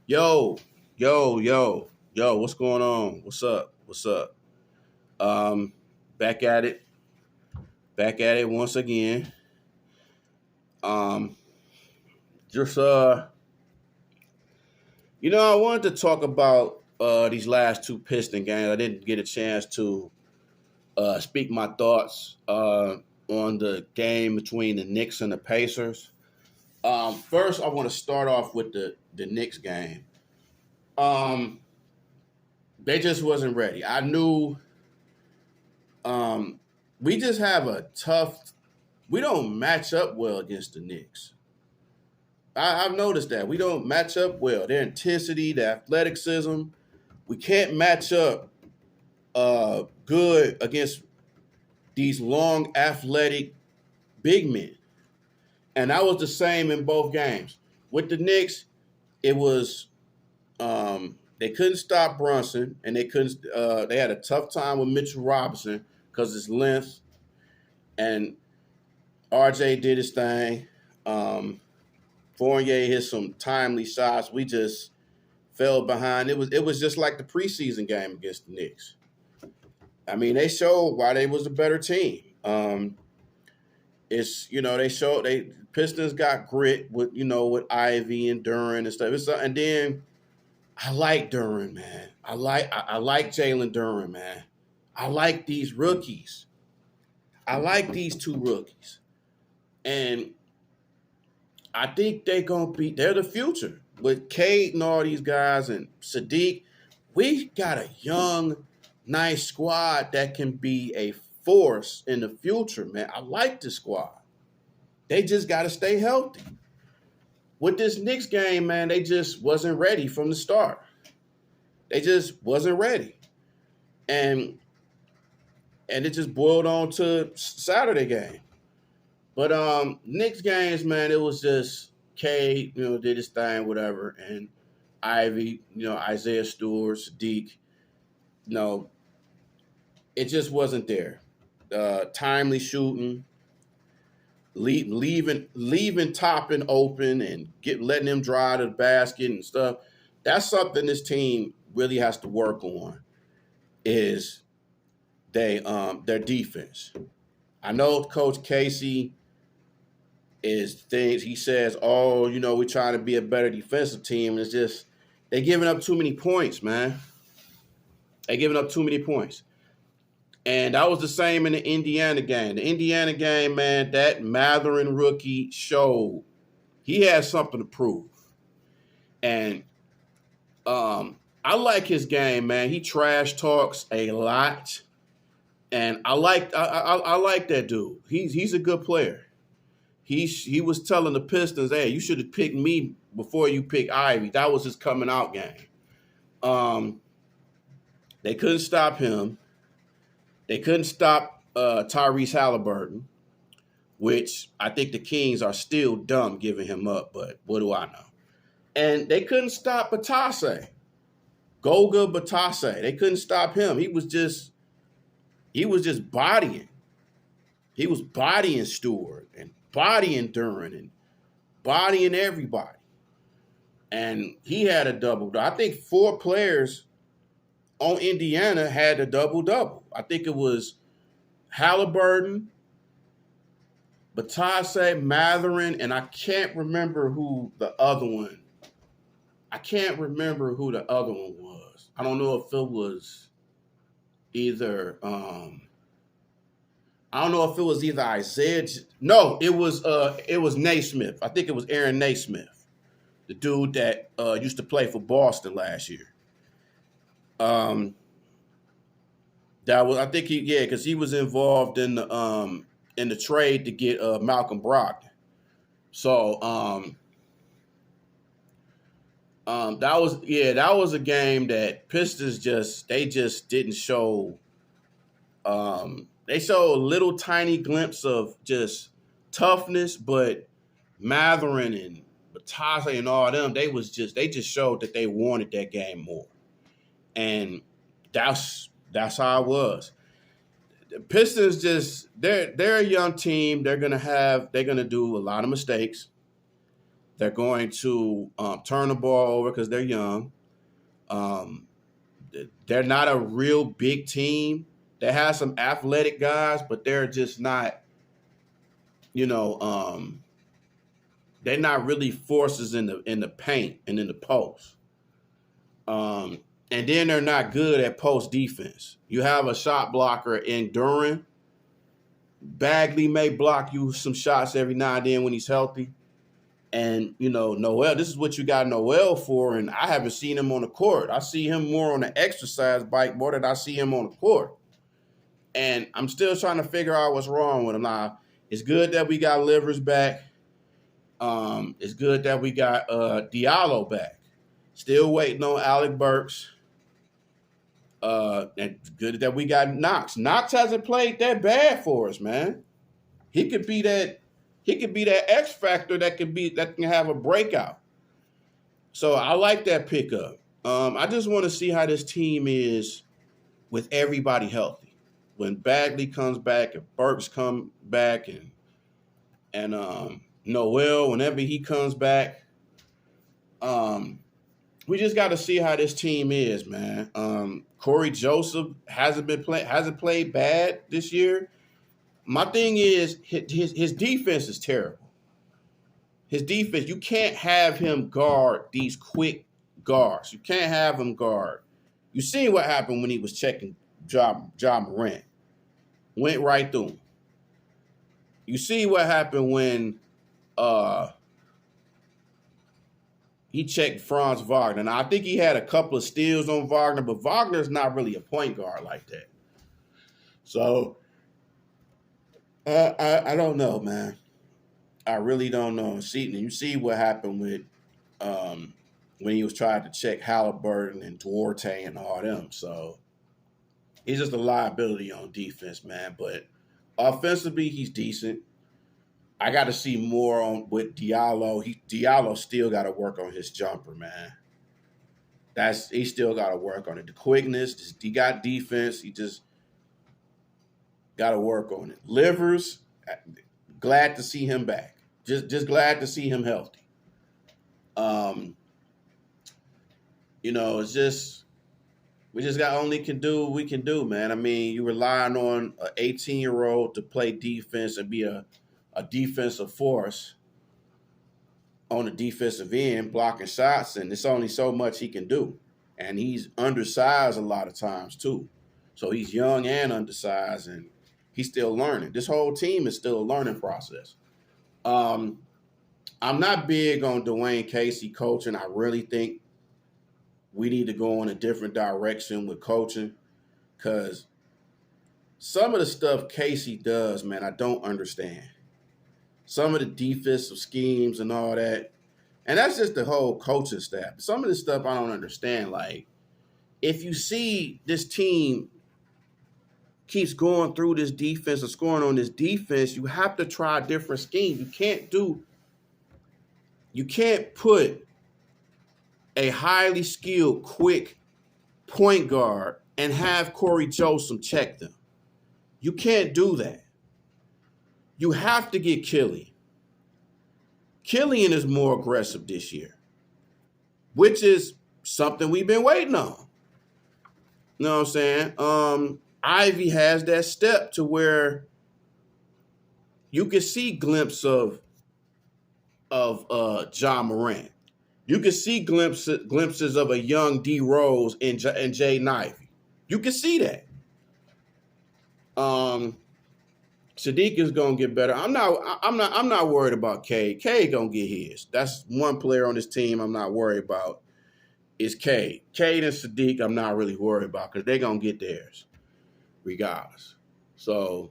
Yo, yo, what's going on? What's up? What's up? Um, back at it, back at it once again. Um, just I wanted to talk about these last two Piston games. I didn't get a chance to speak my thoughts on the game between the Knicks and the Pacers. First, I want to start off with the Knicks game. Um, they just wasn't ready. I knew we just have a tough. We don't match up well against the Knicks. I've noticed that we don't match up well. Their intensity, their athleticism, we can't match up good against these long, athletic big men. And that was the same in both games. With the Knicks, it was they couldn't stop Brunson, and they couldn't. They had a tough time with Mitchell Robinson because his length, and RJ did his thing. Fournier hit some timely shots. We just fell behind. It was just like the preseason game against the Knicks. I mean, they showed why they was a better team. They showed they Pistons got grit with Ivy and Duran and stuff. And then I like Duran, man. I like Jalen Duran, man. I like these rookies. I like these two rookies. And I think they're the future. With Cade and all these guys and Sadiq, we got a young, nice squad that can be a force in the future, man. I like the squad. They just got to stay healthy. With this Knicks game, man, they just wasn't ready from the start. They just wasn't ready. And it just boiled on to Saturday game. But Knicks games, man, it was just K, did his thing, whatever, and Ivy, Isaiah Stewart, Sadiq, no, it just wasn't there. Timely shooting, leaving Toppin open and letting him drive to the basket and stuff. That's something this team really has to work on. Is their defense. I know Coach Casey he says, oh, we're trying to be a better defensive team. And it's just, they're giving up too many points, man. They're giving up too many points. And that was the same in the Indiana game. The Indiana game, man, that Matherin rookie showed he has something to prove. And I like his game, man. He trash talks a lot. And I like that dude. He's a good player. He was telling the Pistons, hey, you should have picked me before you picked Ivy. That was his coming out game. They couldn't stop him. They couldn't stop Tyrese Halliburton, which I think the Kings are still dumb giving him up, but what do I know? And they couldn't stop Batase. Goga Batase. They couldn't stop him. He was just bodying. He was bodying Stewart and bodying Duran and bodying everybody. And he had a double. I think 4 players on Indiana had a double-double. I think it was Halliburton, Batase, Matherin, and I can't remember who the other one was. I don't know if it was either Isaiah. No, it was Naismith. I think it was Aaron Naismith, the dude that used to play for Boston last year. That was, I think because he was involved in the trade to get Malcolm Brogdon. So that was a game that Pistons just didn't show. They showed a little tiny glimpse of just toughness, but Matherin and Batase and all them, they just showed that they wanted that game more. And that's how it was. The Pistons they're a young team. They're gonna do a lot of mistakes. They're going to turn the ball over because they're young. Um, they're not a real big team. They have some athletic guys, but they're just not, you know, they're not really forces in the paint and in the post. And then they're not good at post defense. You have a shot blocker in Duran. Bagley may block you some shots every now and then when he's healthy. And, you know, Noel, this is what you got Noel for, and I haven't seen him on the court. I see him more on the exercise bike more than I see him on the court. And I'm still trying to figure out what's wrong with him. Now, it's good that we got Livers back. It's good that we got Diallo back. Still waiting on Alec Burks. And good that we got Knox. Knox hasn't played that bad for us, man. He could be that X factor that can have a breakout. So I like that pickup. I just want to see how this team is with everybody healthy. When Bagley comes back, and Burks come back, and Noel, whenever he comes back, we just got to see how this team is, man. Corey Joseph hasn't played bad this year. My thing is his defense is terrible. His defense, you can't have him guard these quick guards. You can't have him guard. You seen what happened when he was checking Ja Morant. Went right through him. You see what happened when he checked Franz Wagner. Now, I think he had a couple of steals on Wagner, but Wagner's not really a point guard like that. So, I don't know, man. I really don't know. You see what happened with when he was trying to check Halliburton and Duarte and all them. So, he's just a liability on defense, man. But offensively, he's decent. I got to see more on with Diallo. Diallo still got to work on his jumper, man. He still got to work on it. The quickness, he got defense. He just got to work on it. Livers, glad to see him back. Just glad to see him healthy. It's just we just got only can do what we can do, man. I mean, you relying on an 18-year-old to play defense and be a defensive force on the defensive end, blocking shots, and it's only so much he can do. And he's undersized a lot of times too. So he's young and undersized, and he's still learning. This whole team is still a learning process. I'm not big on Dwayne Casey coaching. I really think we need to go in a different direction with coaching because some of the stuff Casey does, man, I don't understand. Some of the defensive schemes and all that. And that's just the whole coaching staff. Some of the stuff I don't understand. Like, if you see this team keeps going through this defense or scoring on this defense, you have to try a different scheme. You can't put a highly skilled, quick point guard and have Corey Joseph check them. You can't do that. You have to get Killian. Killian is more aggressive this year, which is something we've been waiting on. You know what I'm saying? Ivy has that step to where you can see glimpses of Ja Morant. You can see glimpses of a young D Rose and Jaden Ivey. You can see that. Sadiq is gonna get better. I'm not worried about Cade. Cade gonna get his. That's one player on this team I'm not worried about. Is Cade. Cade and Sadiq I'm not really worried about because they're gonna get theirs, regardless. So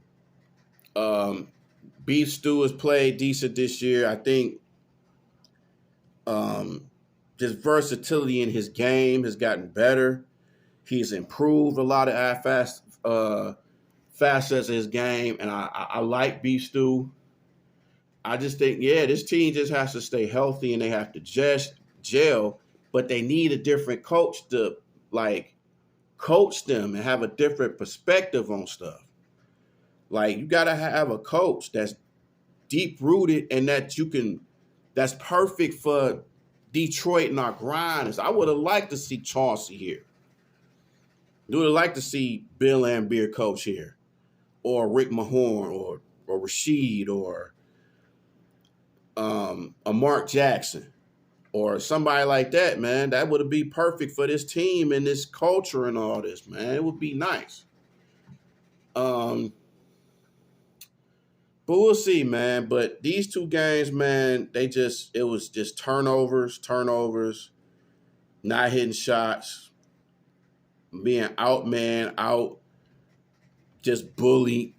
Beef Stew has played decent this year. I think just versatility in his game has gotten better. He's improved a lot of facets of his game, and I like Beef Stew. I just think, this team just has to stay healthy and they have to just gel, but they need a different coach to coach them and have a different perspective on stuff. Like, you got to have a coach that's deep rooted and that you can that's perfect for Detroit and our grinders. I would have liked to see Chauncey here. I would have liked to see Bill Laimbeer coach here, or Rick Mahorn, or Rasheed, or a Mark Jackson, or somebody like that, man. That would be perfect for this team and this culture and all this, man. It would be nice. But we'll see, man. But these two games, man, it was just turnovers, not hitting shots, being out, man, out, just bullied,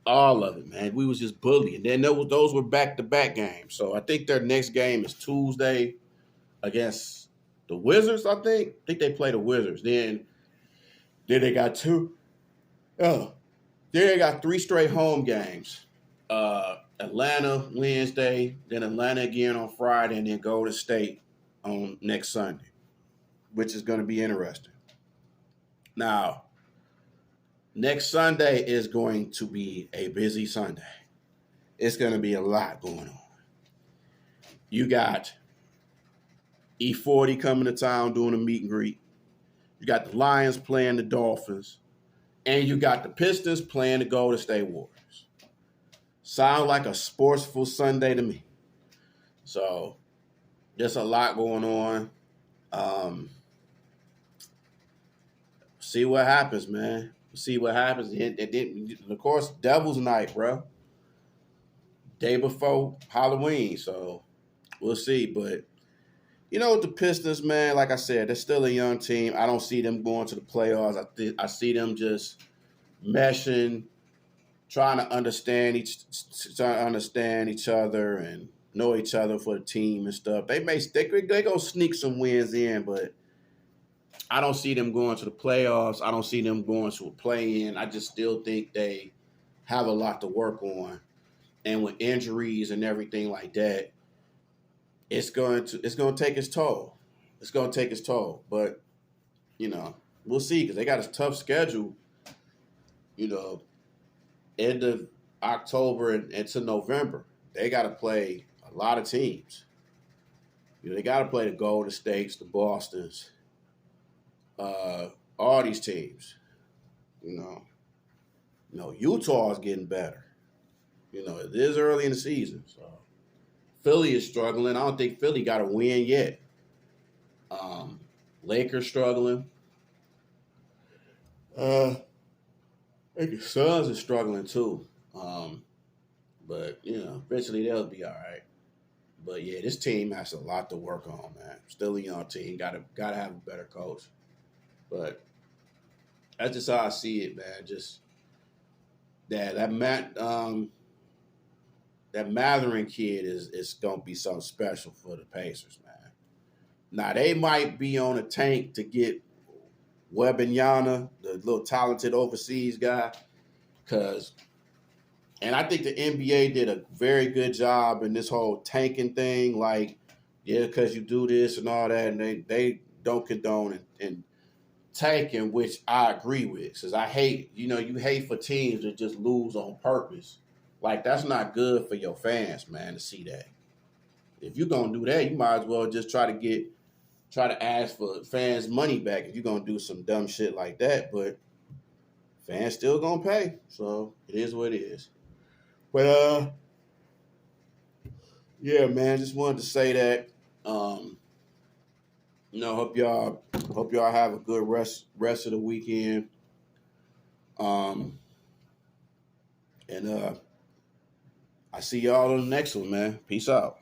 all of it, man. We was just bullied. And then those were back-to-back games. So I think their next game is Tuesday against the Wizards, I think. I think they play the Wizards. Then they got two. Oh, then they got 3 straight home games. Atlanta Wednesday, then Atlanta again on Friday, and then Golden State on next Sunday, which is going to be interesting. Now, next Sunday is going to be a busy Sunday. It's going to be a lot going on. You got E40 coming to town doing a meet and greet. You got the Lions playing the Dolphins. And you got the Pistons playing the Golden State Warriors. Sound like a sportsful Sunday to me. So, there's a lot going on. See what happens, man. See what happens. And of course, Devil's Night, bro. Day before Halloween. So, we'll see. But, with the Pistons, man, like I said, they're still a young team. I don't see them going to the playoffs. I see them just meshing, trying to understand each other and know each other for the team and stuff. They go sneak some wins in, but I don't see them going to the playoffs. I don't see them going to a play-in. I just still think they have a lot to work on, and with injuries and everything like that, it's going to take its toll. It's going to take its toll, but we'll see because they got a tough schedule. End of October and into November, they got to play a lot of teams. They got to play the Golden States, the Bostons, all these teams. Utah is getting better. It is early in the season, so Philly is struggling. I don't think Philly got a win yet. Lakers struggling. I think the Suns are struggling too. But eventually they'll be all right. But yeah, this team has a lot to work on, man. Still a young team. Gotta have a better coach. But that's just how I see it, man. Just that Matherin kid is gonna be something special for the Pacers, man. Now they might be on a tank to get Wembanyama, the little talented overseas guy, and I think the NBA did a very good job in this whole tanking thing. Like, yeah, because you do this and all that, and they don't condone and tanking, which I agree with. Because I hate, you hate for teams to just lose on purpose. Like, that's not good for your fans, man, to see that. If you're going to do that, you might as well just try to ask for fans' money back if you're going to do some dumb shit like that. But fans still going to pay. So it is what it is. But, yeah, man, just wanted to say that. Hope y'all have a good rest of the weekend. And I see y'all on the next one, man. Peace out.